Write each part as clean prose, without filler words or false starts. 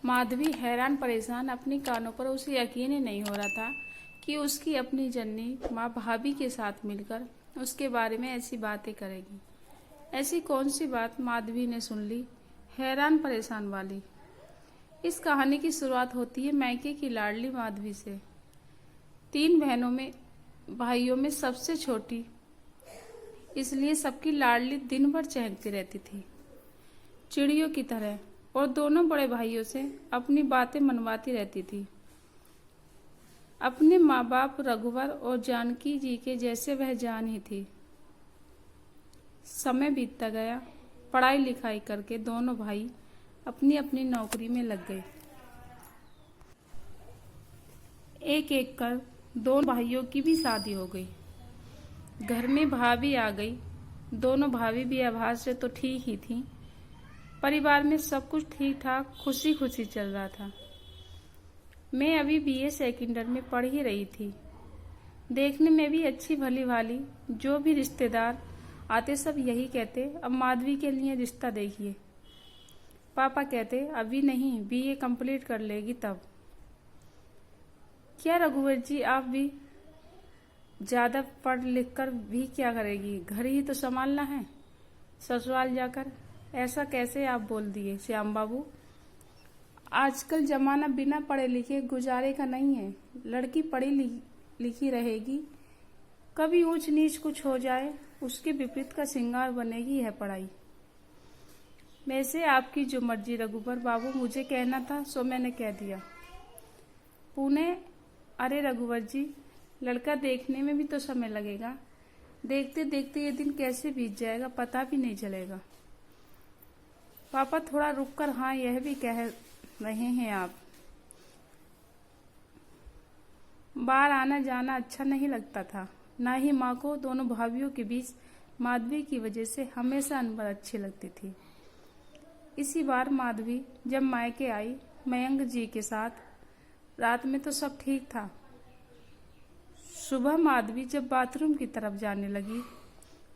माधवी हैरान परेशान अपने कानों पर उसे यकीन ही नहीं हो रहा था कि उसकी अपनी जन्नी माँ भाभी के साथ मिलकर उसके बारे में ऐसी बातें करेगी। ऐसी कौन सी बात माधवी ने सुन ली, हैरान परेशान वाली। इस कहानी की शुरुआत होती है मायके की लाडली माधवी से। 3 बहनों में भाइयों में सबसे छोटी, इसलिए सबकी लाडली दिन भर चहकती रहती थी चिड़ियों की तरह, और दोनों बड़े भाइयों से अपनी बातें मनवाती रहती थी। अपने माँ बाप रघुवर और जानकी जी के जैसे वह जान ही थी। समय बीतता गया, पढ़ाई लिखाई करके दोनों भाई अपनी अपनी नौकरी में लग गए। एक एक कर दोनों भाइयों की भी शादी हो गई। घर में भाभी आ गई। दोनों भाभी भी आभास से तो ठीक ही थी। परिवार में सब कुछ ठीक ठाक खुशी खुशी चल रहा था। मैं अभी बीए सेकेंड ईयर में पढ़ ही रही थी। देखने में भी अच्छी भली भाली, जो भी रिश्तेदार आते सब यही कहते, अब माधवी के लिए रिश्ता देखिए। पापा कहते अभी नहीं, बीए कंप्लीट कर लेगी तब। क्या रघुवर जी, आप भी ज्यादा पढ़ लिख कर भी क्या करेगी, घर ही तो संभालना है ससुराल जाकर। ऐसा कैसे आप बोल दिए श्याम बाबू, आजकल जमाना बिना पढ़े लिखे गुजारे का नहीं है। लड़की पढ़ी लिखी रहेगी, कभी ऊंच नीच कुछ हो जाए उसके विपरीत का श्रृंगार बनेगी है पढ़ाई। वैसे आपकी जो मर्जी रघुवर बाबू, मुझे कहना था सो मैंने कह दिया। पुणे, अरे रघुवर जी, लड़का देखने में भी तो समय लगेगा। देखते देखते ये दिन कैसे बीत जाएगा पता भी नहीं चलेगा। पापा थोड़ा रुक कर, हाँ यह भी कह रहे हैं आप, बाहर आना जाना अच्छा नहीं लगता था, ना ही माँ को दोनों भाभियों के बीच माधवी की वजह से हमेशा अनबर अच्छी लगती थी। इसी बार माधवी जब मायके आई मयंक जी के साथ, रात में तो सब ठीक था। सुबह माधवी जब बाथरूम की तरफ जाने लगी,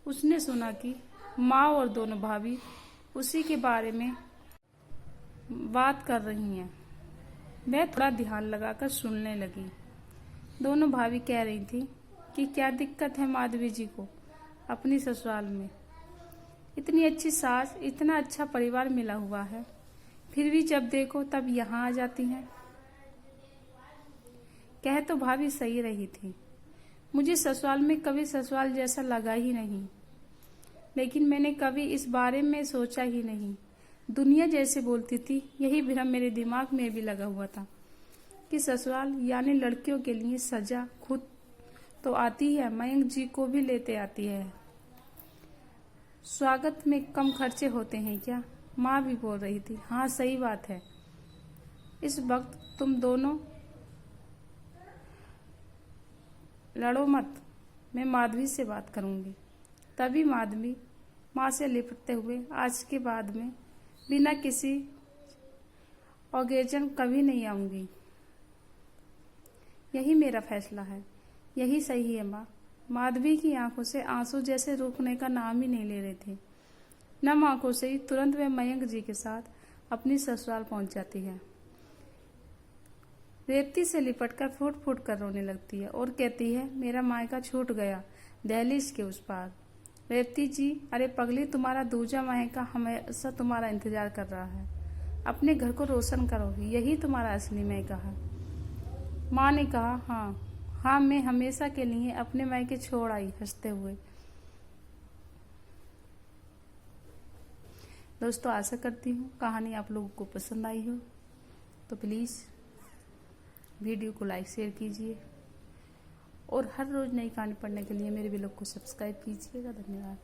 उसने सुना कि माँ और दोनों भाभी उसी के बारे में बात कर रही हैं। वह थोड़ा ध्यान लगाकर सुनने लगी। दोनों भाभी कह रही थी कि क्या दिक्कत है माधवी जी को अपनी ससुराल में। इतनी अच्छी सास, इतना अच्छा परिवार मिला हुआ है, फिर भी जब देखो तब यहाँ आ जाती हैं। कह तो भाभी सही रही थी, मुझे ससुराल में कभी ससुराल जैसा लगा ही नहीं, लेकिन मैंने कभी इस बारे में सोचा ही नहीं। दुनिया जैसे बोलती थी, यही भ्रम मेरे दिमाग में भी लगा हुआ था कि ससुराल यानी लड़कियों के लिए सजा खुद तो आती है, मयंक जी को भी लेते आती है। स्वागत में कम खर्चे होते हैं क्या, माँ भी बोल रही थी। हाँ सही बात है। इस वक्त तुम दोनों लड़ो मत, मैं माधवी से बात करूंगी। तभी माधवी माँ से लिपटते हुए, आज के बाद में बिना किसी ओकेजन कभी नहीं आऊंगी, यही मेरा फैसला है, यही सही है माँ। माधवी की आंखों से आंसू जैसे रुकने का नाम ही नहीं ले रहे थे। नम आंखों से ही तुरंत वह मयंक जी के साथ अपनी ससुराल पहुंच जाती है। रेवती से लिपटकर फूट फूट कर रोने लगती है और कहती है, मेरा मायका छूट गया दहलीज के उस पार। रेवती जी, अरे पगली, तुम्हारा दूजा मायका हमेशा तुम्हारा इंतजार कर रहा है। अपने घर को रोशन करो, यही तुम्हारा असली मायका है। माँ ने कहा, हाँ, मैं हमेशा के लिए अपने मायके छोड़ आई हंसते हुए। दोस्तों, आशा करती हूँ कहानी आप लोगों को पसंद आई हो, तो प्लीज़ वीडियो को लाइक शेयर कीजिए और हर रोज़ नई कहानी पढ़ने के लिए मेरे ब्लॉग को सब्सक्राइब कीजिएगा। धन्यवाद।